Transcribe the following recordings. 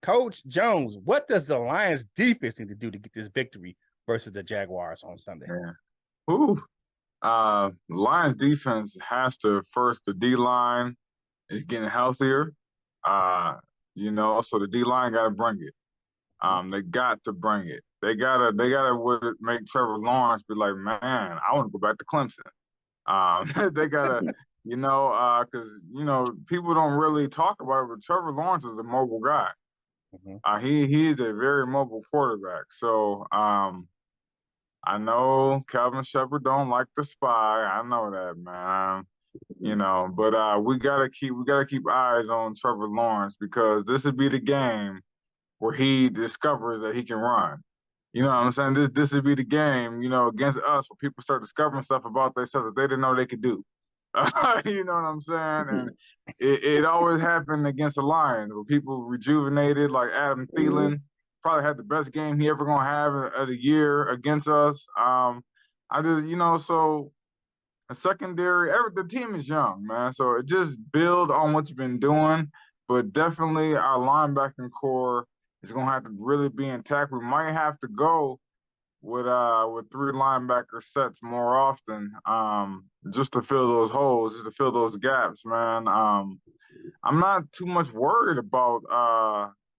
Coach Jones, what does the Lions defense need to do to get this victory versus the Jaguars on Sunday? Yeah. Ooh. Lions defense has to first, the D line is getting healthier. So the D line got to bring it. They got to bring it. They gotta make Trevor Lawrence be like, man, I want to go back to Clemson. They gotta, because people don't really talk about it, but Trevor Lawrence is a mobile guy. He is a very mobile quarterback. So I know Calvin Shepard don't like the spy. I know that, man. But we gotta keep eyes on Trevor Lawrence because this would be the game where he discovers that he can run. You know what I'm saying? This would be the game, against us where people start discovering stuff about themselves that they didn't know they could do. You know what I'm saying? And it always happened against the Lions where people rejuvenated, like Adam Thielen probably had the best game he ever gonna have of the year against us. So a secondary, the team is young, man. So it just build on what you've been doing, but definitely our linebacking core is gonna have to really be intact. We might have to go with three linebacker sets more often, just to fill those holes, just to fill those gaps, man. I'm not too much worried about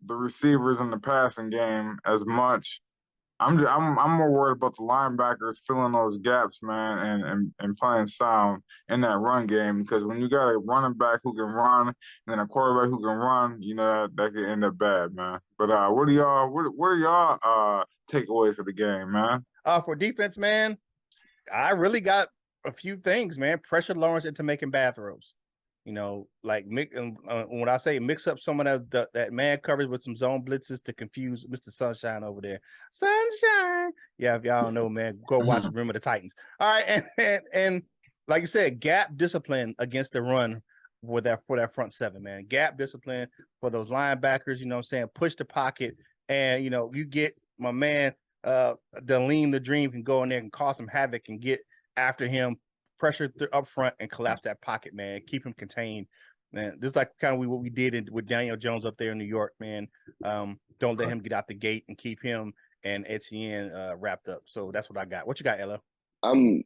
the receivers in the passing game as much. I'm more worried about the linebackers filling those gaps, man, and playing sound in that run game. Because when you got a running back who can run and then a quarterback who can run, that can end up bad, man. But what are y'all takeaways for the game, man? For defense, man, I really got a few things, man. Pressure Lawrence into making bad throws. When I say mix up some of that man coverage with some zone blitzes to confuse Mr. Sunshine over there. Sunshine. Yeah, if y'all don't know, man, go watch Remember the Titans. All right, and like you said, gap discipline against the run for that front seven, man. Gap discipline for those linebackers, push the pocket, and you get my man Daleem the Dream can go in there and cause some havoc and get after him, pressure up front and collapse that pocket, man. Keep him contained, man. This is like kind of what we did with Daniel Jones up there in New York, man. Don't let him get out the gate and keep him and Etienne wrapped up. So that's what I got. What you got, Ella? I'm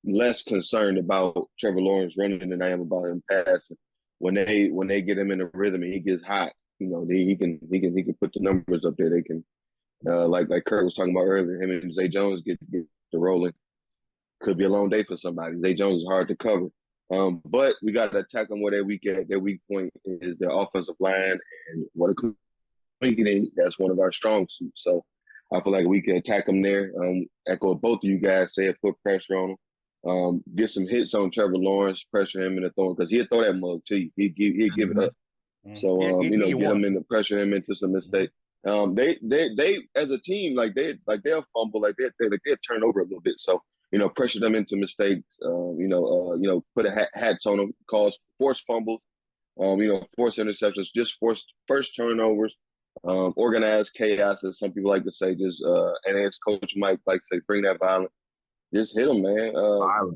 less concerned about Trevor Lawrence running than I am about him passing. When they get him in a rhythm and he gets hot, he can put the numbers up there. They can like Curt was talking about earlier, him and Zay Jones get the rolling. Could be a long day for somebody. Zay Jones is hard to cover. But we got to attack them where their weak point is their offensive line, and what that's one of our strong suits. So I feel like we can attack them there. Echo what both of you guys said, put pressure on him. Get some hits on Trevor Lawrence, pressure him in the throwing because he'll throw that mug to you. He'd give it up. So get him in the pressure him into some mistakes. They as a team they'll fumble, they'll turn over a little bit. So pressure them into mistakes. Put hats on them, force fumbles, force interceptions, just force first turnovers, organized chaos, as some people like to say. And as Coach Mike likes to say, bring that violence. Just hit them, man.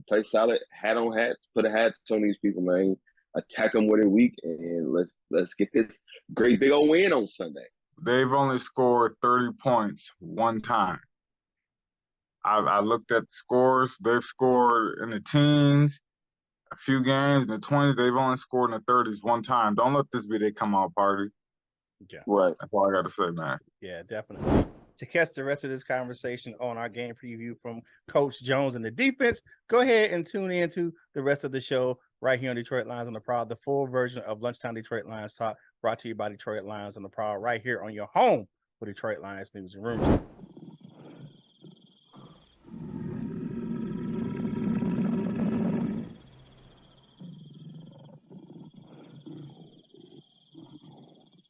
Play solid, hat on hats, put a hat on these people, man. Attack them where they're weak, and let's get this great big old win on Sunday. They've only scored 30 points one time. I looked at the scores. They've scored in the teens, a few games, in the 20s. They've only scored in the 30s one time. Don't let this be their come-out party. Yeah. Right. That's all I got to say, man. Yeah, definitely. To catch the rest of this conversation on our game preview from Coach Jones and the defense, go ahead and tune in to the rest of the show right here on Detroit Lions on the Prowl, the full version of Lunchtime Detroit Lions Talk, brought to you by Detroit Lions on the Prowl, right here on your home for Detroit Lions News and Rumors.